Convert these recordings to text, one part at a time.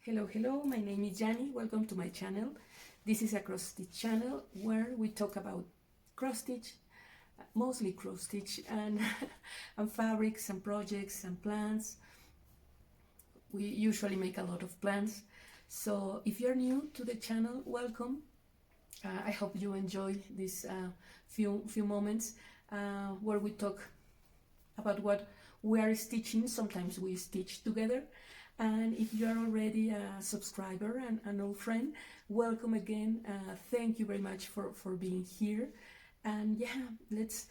Hello, my name is Jani. Welcome to my channel. This is a cross stitch channel where we talk about cross stitch, mostly cross stitch, and and fabrics and projects and plans. We usually make a lot of plans. So if you're new to the channel, welcome. I hope you enjoy these few moments where we talk about what we are stitching. Sometimes we stitch together. And if you are already a subscriber and an old friend, welcome again. Thank you very much for being here. And yeah, let's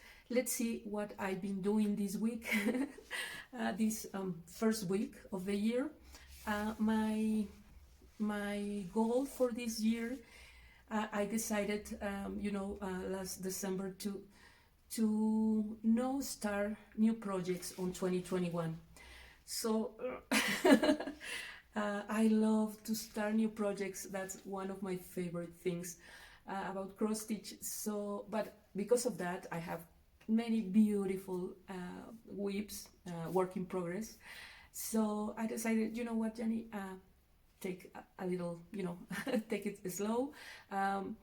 see what I've been doing this week, this first week of the year. My goal for this year, I decided, last December to start new projects on 2021. So I love to start new projects. That's one of my favorite things about cross stitch. So, but because of that, I have many beautiful whips, work in progress. So I decided, you know what, Jenny, take a little, take it slow. And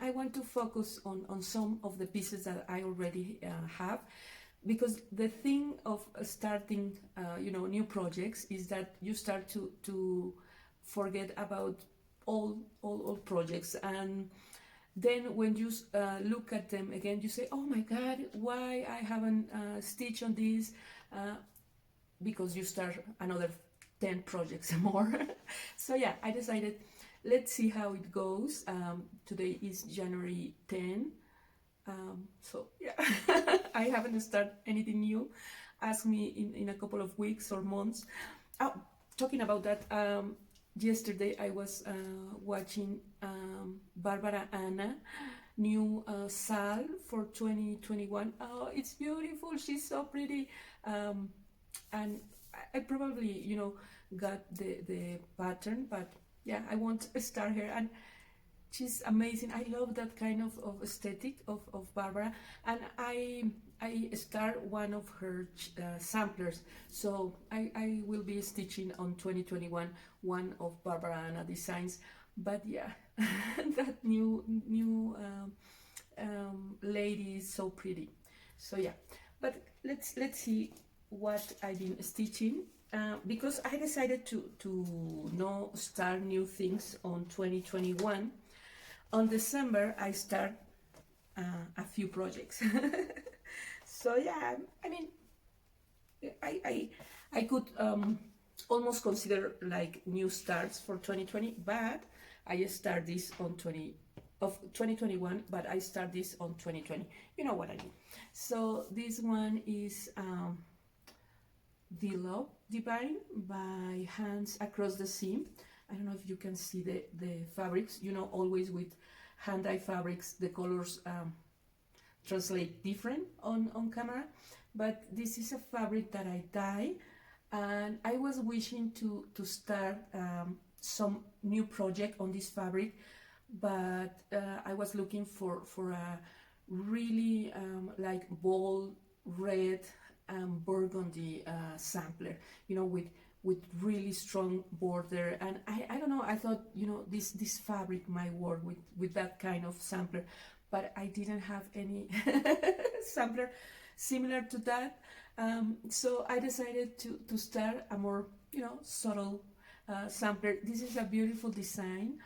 I want to focus on some of the pieces that I already have. Because the thing of starting, new projects is that you start to forget about all projects, and then when you look at them again, you say, "Oh my God, why I haven't stitched on this?" Because you start another 10 projects more. So yeah, I decided, let's see how it goes. Today is January 10. So yeah, I haven't started anything new. Ask me in a couple of weeks or months. Oh, talking about that, yesterday I was watching Barbara Anna new Sal for 2021. Oh, it's beautiful. She's so pretty. And I probably, got the pattern, but yeah, I want to start her. And she's amazing. I love that kind of aesthetic of Barbara, and I start one of her samplers. So I will be stitching on 2021 one of Barbara Anna designs. But yeah, that new lady is so pretty. So yeah, but let's see what I've been stitching. Because I decided to start new things on 2021. On December, I start a few projects. So yeah, I mean, I could almost consider like new starts for 2020, but I start this on 2021, but I start this on 2020. You know what I mean. So this one is The Love Divine by Hands Across the Seam. I don't know if you can see the fabrics. Always with hand-dye fabrics, the colors translate different on camera. But this is a fabric that I dye, and I was wishing to start some new project on this fabric, but I was looking for a really like bold red and burgundy sampler, with really strong border. And I don't know, I thought, this fabric might work with that kind of sampler, but I didn't have any sampler similar to that. So I decided to start a more, subtle sampler. This is a beautiful design.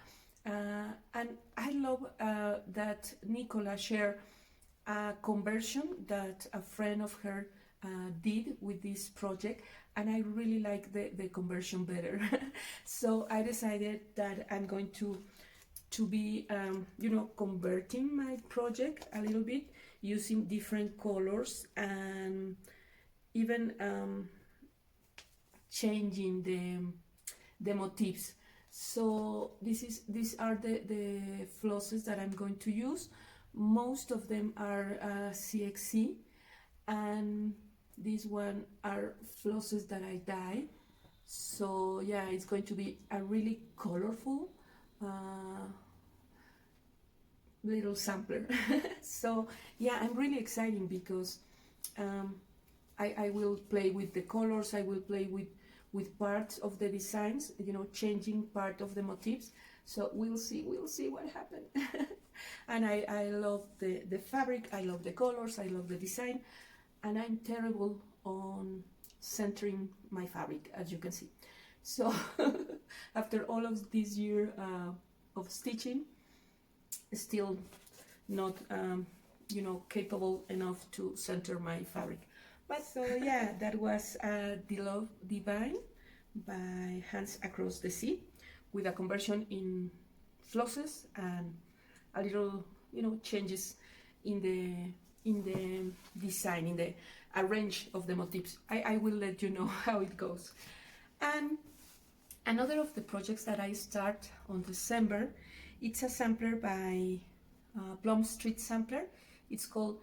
And I love that Nicola shared a conversion that a friend of her did with this project, and I really like the conversion better. So I decided that I'm going to be converting my project a little bit using different colors, and even changing the motifs. So these are the flosses that I'm going to use. Most of them are CXC, and these one are flosses that I dye. So yeah, it's going to be a really colorful little sampler. So yeah, I'm really excited because I will play with the colors. I will play with parts of the designs, you know, changing part of the motifs. So we'll see what happens. And I love the fabric, I love the colors, I love the design, and I'm terrible on centering my fabric, as you can see. So after all of this year of stitching, still not you know, capable enough to center my fabric. But so yeah, that was The Love Divine by Hands Across the Sea, with a conversion in flosses and a little, you know, changes in the design, in the arrange of the motifs. I will let you know how it goes. And another of the projects that I start on December, it's a sampler by Plum Street Sampler. It's called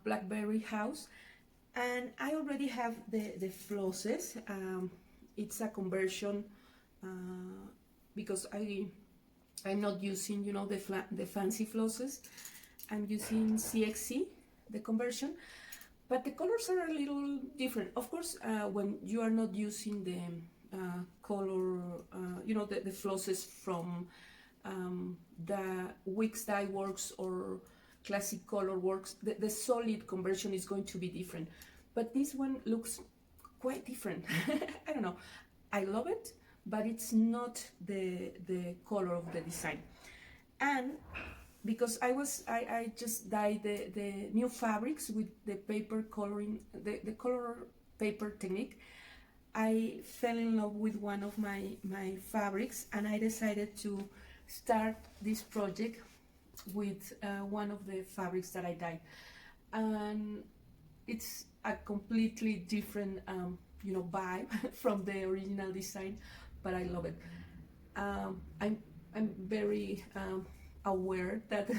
Blackberry House, and I already have the flosses. It's a conversion because I'm not using, you know, the fancy flosses. I'm using CXC, the conversion, but the colors are a little different. Of course, when you are not using the color, you know, the flosses from the Wix Dye Works or Classic Color Works, the solid conversion is going to be different. But this one looks quite different. I don't know. I love it, but it's not the color of the design. And because I just dyed the new fabrics with the paper coloring, the color paper technique, I fell in love with one of my fabrics, and I decided to start this project with one of the fabrics that I dyed. And it's a completely different you know, vibe from the original design, but I love it. I'm very aware that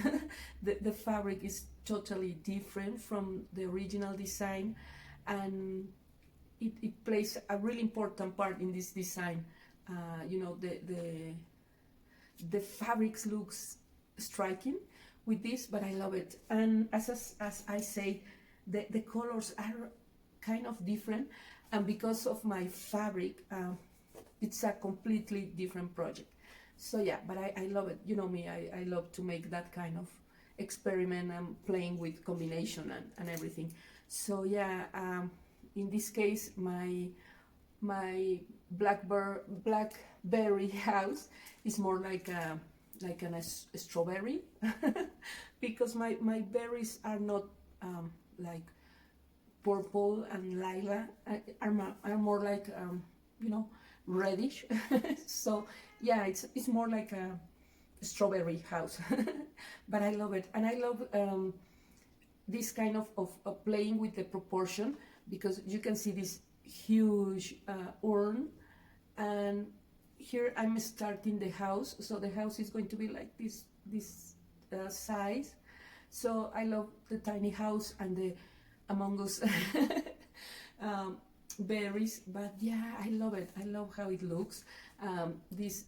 the fabric is totally different from the original design, and it plays a really important part in this design. You know, the fabrics looks striking with this, but I love it. And as I say, the colors are kind of different, and because of my fabric, it's a completely different project. So yeah, but I love it. You know me, I love to make that kind of experiment and playing with combination and everything. So yeah, in this case, my Blackberry House is more like a strawberry because my berries are not like purple and lilac, are more like you know, reddish. So yeah, it's more like a strawberry house. But I love it, and I love this kind of playing with the proportion, because you can see this huge urn, and here I'm starting the house, so the house is going to be like this size. So I love the tiny house and the Among Us berries, but yeah, I love it. I love how it looks. This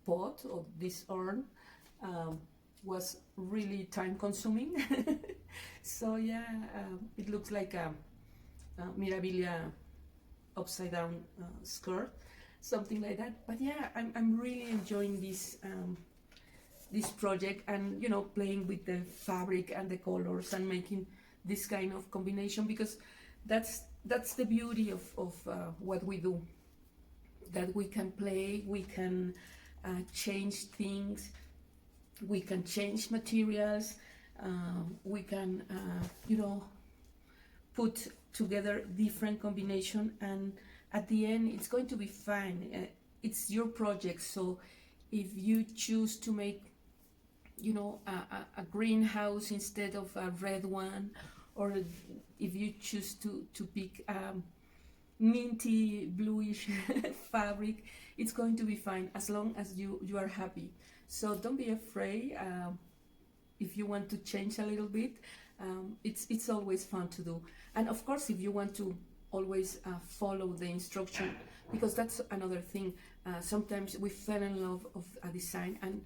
pot or this urn was really time consuming. So yeah, it looks like a Mirabilia upside down skirt, something like that. But yeah, I'm really enjoying this this project, and you know, playing with the fabric and the colors and making this kind of combination, because that's the beauty of what we do, that we can play, we can change things, we can change materials, we can you know, put together different combination, and at the end it's going to be fine. It's your project, so if you choose to make, you know, a greenhouse instead of a red one, or if you choose to pick minty bluish fabric, it's going to be fine as long as you are happy. So don't be afraid. If you want to change a little bit, it's always fun to do. And of course, if you want to always follow the instruction, because that's another thing. Sometimes we fell in love of a design, and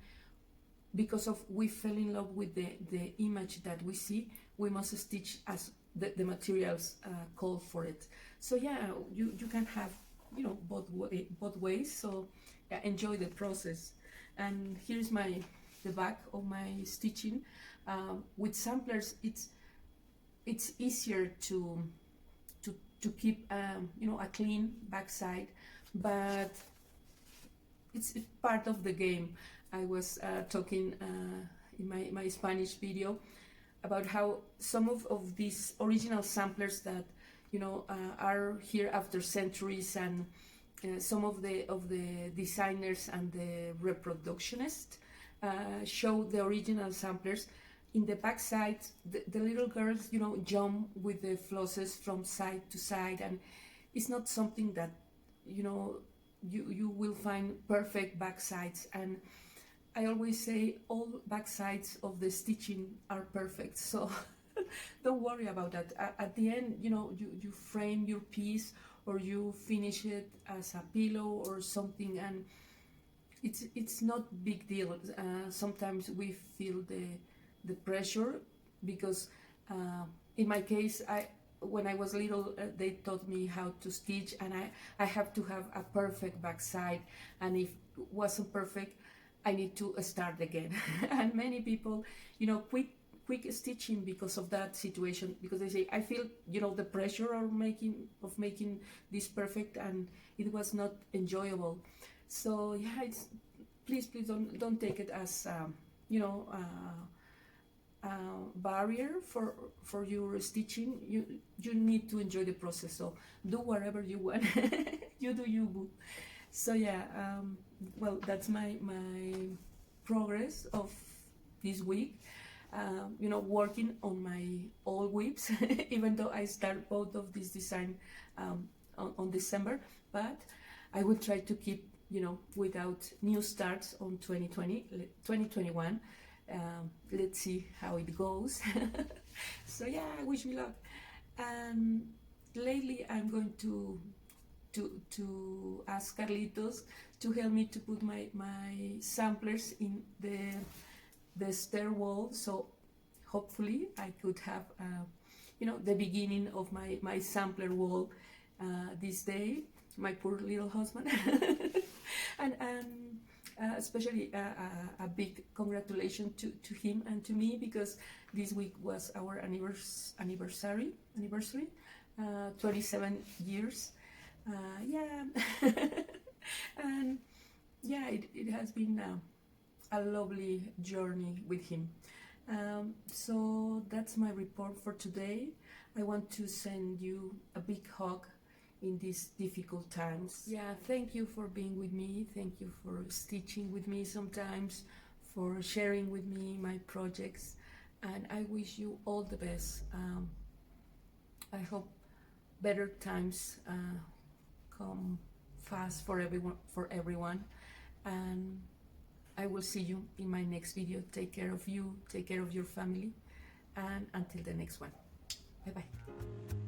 because of we fell in love with the image that we see, we must stitch as the materials call for it. So yeah, you can have, you know, both ways. So yeah, enjoy the process. And here's the back of my stitching. With samplers, it's easier to keep you know, a clean backside, but it's part of the game. I was talking in my Spanish video about how some of these original samplers that, you know, are here after centuries, and some of the designers and the reproductionists show the original samplers. In the back side, the little girls, you know, jump with the flosses from side to side, and it's not something that, you know, you will find perfect back sides. And I always say all back sides of the stitching are perfect, so don't worry about that. At the end, you know, you frame your piece, or you finish it as a pillow or something, and it's not big deal. Sometimes we feel the pressure because in my case, when I was little, they taught me how to stitch, and I have to have a perfect backside, and if it wasn't perfect, I need to start again. And many people, you know, quick stitching because of that situation, because they say, I feel, you know, the pressure of making this perfect, and it was not enjoyable. So yeah, please don't take it as you know, barrier for your stitching. You need to enjoy the process, so do whatever you want. You do you, boo. So yeah, well, that's my progress of this week. You know, working on my old whips, even though I start both of these design on December, but I will try to keep, you know, without new starts on 2021. Let's see how it goes. So yeah, I wish me luck. And lately I'm going to ask Carlitos to help me to put my samplers in the stair wall. So hopefully I could have you know, the beginning of my sampler wall this day. My poor little husband. and especially a big congratulations to him and to me, because this week was our anniversary, 27 years. Yeah. And yeah, it has been a lovely journey with him. So that's my report for today. I want to send you a big hug in these difficult times. Yeah, thank you for being with me. Thank you for stitching with me sometimes, for sharing with me my projects, and I wish you all the best. I hope better times come fast for everyone, and I will see you in my next video. Take care of you, take care of your family, and until the next one. Bye bye.